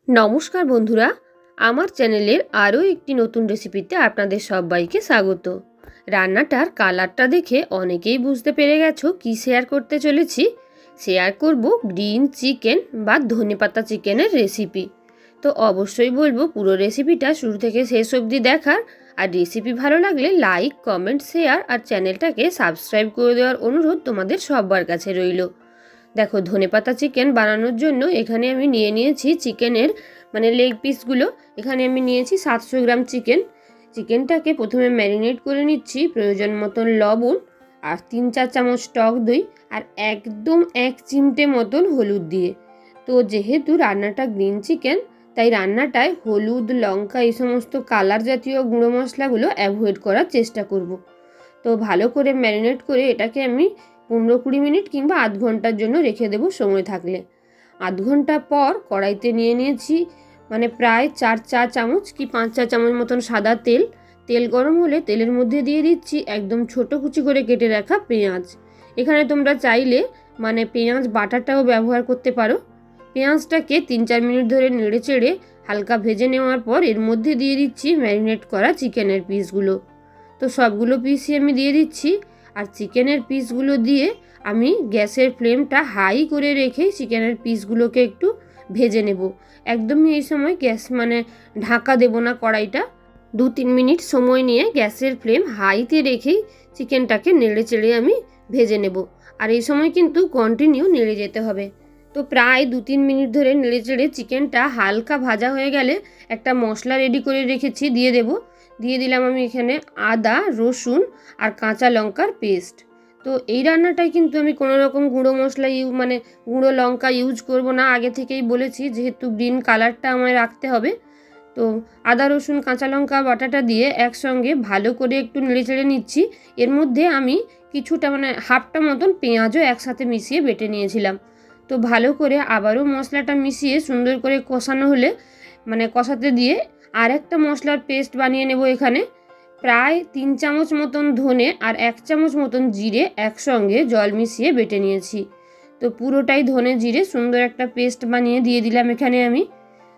নমস্কার বন্ধুরা, আমার চ্যানেলের আরও একটি নতুন রেসিপিতে আপনাদের সবাইকে স্বাগত। রান্নাটার কালারটা দেখে অনেকেই বুঝতে পেরে গেছো কি শেয়ার করতে চলেছি। শেয়ার করব গ্রিন চিকেন বা ধনেপাতা চিকেনের রেসিপি। তো অবশ্যই বলবো পুরো রেসিপিটা শুরু থেকে শেষ অবধি দেখার। আর রেসিপি ভালো লাগলে লাইক, কমেন্ট, শেয়ার আর চ্যানেলটাকে সাবস্ক্রাইব করে দেওয়ার অনুরোধ তোমাদের সবার কাছে রইল। দেখো, ধনেপাতা চিকেন বানানোর জন্য এখানে আমি নিয়ে নিয়েছি চিকেনের লেগ পিসগুলো। এখানে আমি নিয়েছি 700 গ্রাম চিকেনটাকে প্রথমে ম্যারিনেট করে নিচ্ছি প্রয়োজন মতন লবণ আর 3-4 চামচ টক দই আর একদম 1 চিমটে মতন হলুদ দিয়ে। তো যেহেতু রান্নাটা গ্রিন চিকেন, তাই রান্নাটায় হলুদ, লঙ্কা এই সমস্ত কালার জাতীয় গুঁড়ো মশলাগুলো অ্যাভয়েড করার চেষ্টা করব। তো ভালো করে ম্যারিনেট করে এটাকে আমি 15-20 মিনিট কিংবা আধ ঘন্টার জন্য রেখে দেবো সময় থাকলে। আধ ঘন্টা পর কড়াইতে নিয়ে নিয়েছি প্রায় 4 চামচ কি 5 চামচ মতন সাদা তেল। তেল গরম হলে তেলের মধ্যে দিয়ে দিচ্ছি একদম ছোট কুচি করে কেটে রাখা পেঁয়াজ। এখানে তোমরা চাইলে পেঁয়াজ বাটাটাও ব্যবহার করতে পারো। পেঁয়াজটাকে 3-4 মিনিট ধরে নেড়ে চেড়ে হালকা ভেজে নেওয়ার পর এর মধ্যে দিয়ে দিচ্ছি ম্যারিনেট করা চিকেনের পিসগুলো। তো সবগুলো পিসই আমি দিয়ে দিচ্ছি। আর চিকেনের পিসগুলো দিয়ে আমি গ্যাসের ফ্লেমটা হাই করে রেখে চিকেনের পিসগুলোকে একটু ভেজে নেব। একদমই এই সময় গ্যাস ঢাকা দেব না কড়াইটা। 2-3 মিনিট সময় নিয়ে গ্যাসের ফ্লেম হাইতে রেখেই চিকেনটাকে নেড়ে চেড়ে আমি ভেজে নেব। আর এই সময় কিন্তু কন্টিনিউ নেড়ে যেতে হবে। তো প্রায় 2-3 মিনিট ধরে নেড়ে চেড়ে চিকেনটা হালকা ভাজা হয়ে গেলে একটা মশলা রেডি করে রেখেছি দিয়ে দেব। দিয়ে দিলাম আমি এখানে আদা, রসুন আর কাঁচা লঙ্কার পেস্ট। তো এই রান্নাটায় কিন্তু আমি কোনো রকম গুঁড়ো মশলা গুঁড়ো লঙ্কা ইউজ করব না, আগে থেকেই বলেছি, যেহেতু গ্রিন কালারটা আমায় রাখতে হবে। তো আদা, রসুন, কাঁচা লঙ্কা বাটাটা দিয়ে একসঙ্গে ভালো করে একটু নেড়ে চেড়ে নিচ্ছি। এর মধ্যে আমি কিছুটা হাফটা মতন পেঁয়াজও একসাথে মিশিয়ে বেটে নিয়েছিলাম। তো ভালো করে আবারও মশলাটা মিশিয়ে সুন্দর করে কষানো হলে কষাতে দিয়ে আর একটা মশলার পেস্ট বানিয়ে নেব। এখানে প্রায় 3 চামচ মতন ধনে আর 1 চামচ মতন জিরে একসঙ্গে জল মিশিয়ে বেটে নিয়েছি। তো পুরোটাই ধনে জিরে সুন্দর একটা পেস্ট বানিয়ে দিয়ে দিলাম এখানে আমি।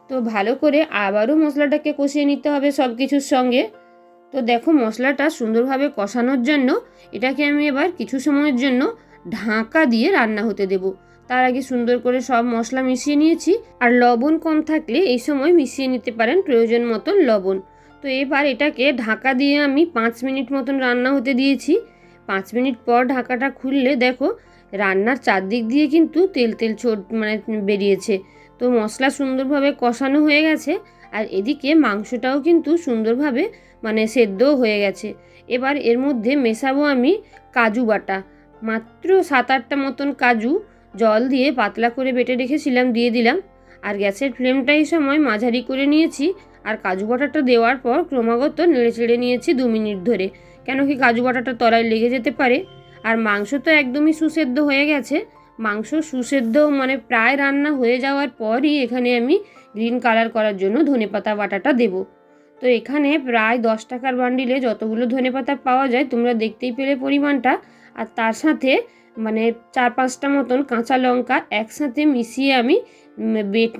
তো ভালো করে আবারও মশলাটাকে কষিয়ে নিতে হবে সব কিছুর সঙ্গে। তো দেখো, মশলাটা সুন্দরভাবে কষানোর জন্য এটাকে আমি এবার কিছু সময়ের জন্য ঢাকা দিয়ে রান্না হতে দেব। তার আগে সুন্দর করে সব মশলা মিশিয়ে নিয়েছি। আর লবণ কম থাকলে এই সময় মিশিয়ে নিতে পারেন প্রয়োজন মতন লবণ। তো এবার এটাকে ঢাকা দিয়ে আমি 5 মিনিট মতন রান্না হতে দিয়েছি। 5 মিনিট পর ঢাকাটা খুললে দেখো রান্নার চারদিক দিয়ে কিন্তু তেল তেল বেরিয়েছে। তো মশলা সুন্দরভাবে কষানো হয়ে গেছে আর এদিকে মাংসটাও কিন্তু সুন্দরভাবে সেদ্ধও হয়ে গেছে। এবার এর মধ্যে মেশাবো আমি কাজু বাটা। মাত্র 7-8টা মতন কাজু জল দিয়ে পাতলা করে বেটে রেখেছিলাম দিয়ে দিলাম। আর গ্যাসের ফ্লেমটা এই সময় মাঝারি করে নিয়েছি। আর কাজু বাটাটা দেওয়ার পর ক্রমাগত নেড়ে চেড়ে নিয়েছি 2 মিনিট ধরে, কেন কি কাজু বাটাটা তলায় লেগে যেতে পারে। আর মাংস তো একদমই সুসেদ্ধ হয়ে গেছে। মাংস সুসেদ্ধ প্রায় রান্না হয়ে যাওয়ার পরই এখানে আমি গ্রিন কালার করার জন্য ধনেপাতা বাটাটা দেব। তো এখানে প্রায় 10 টাকার বান্ডিলে যতগুলো ধনেপাতা পাওয়া যায় তোমরা দেখতেই পেলে পরিমাণটা। আর তার সাথে 4-5টা মতন কাঁচা লঙ্কা একসাথে মিশিয়ে আমি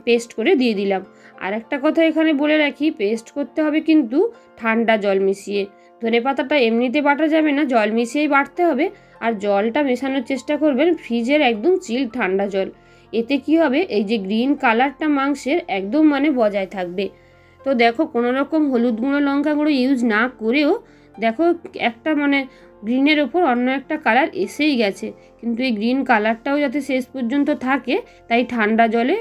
পেস্ট করে দিয়ে দিলাম। আর একটা কথা এখানে বলে রাখি, পেস্ট করতে হবে কিন্তু ঠান্ডা জল মিশিয়ে। ধনেপাতাটা এমনিতে বাটা যাবে না, জল মিশিয়েই বাটতে হবে। আর জলটা মেশানোর চেষ্টা করবেন ফ্রিজের একদম চিল ঠান্ডা জল। এতে কি হবে, এই যে গ্রিন কালারটা মাংসের একদম বজায় থাকবে। তো দেখো, কোনো রকম হলুদ গুঁড়ো, লঙ্কা গুঁড়ো ইউজ না করেও দেখো একটা গ্রিনের ওপর অন্য একটা কালার এসেই গেছে। কিন্তু এই গ্রিন কালারটাও যাতে শেষ পর্যন্ত থাকে, তাই ঠান্ডা জলে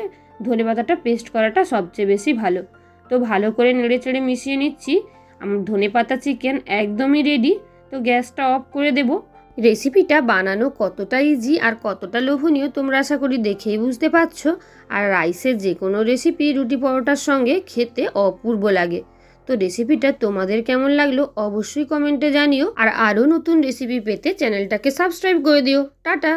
ধনেপাতাটা পেস্ট করাটা সবচেয়ে বেশি ভালো। তো ভালো করে নেড়ে চেড়ে মিশিয়ে নিচ্ছি। আমার ধনেপাতা চিকেন একদমই রেডি। তো গ্যাসটা অফ করে দেব। রেসিপিটা বানানো কতটা ইজি আর কতটা লোভনীয় তোমরা আশা করি দেখেই বুঝতে পারছো। আর রাইসের যে কোনো রেসিপি রুটি পরোটার সঙ্গে খেতে অপূর্ব লাগে। তো রেসিপিটা তোমাদের কেমন লাগলো অবশ্যই কমেন্টে জানিও। আর আরও নতুন রেসিপি পেতে চ্যানেলটাকে সাবস্ক্রাইব করে দিও। টাটা।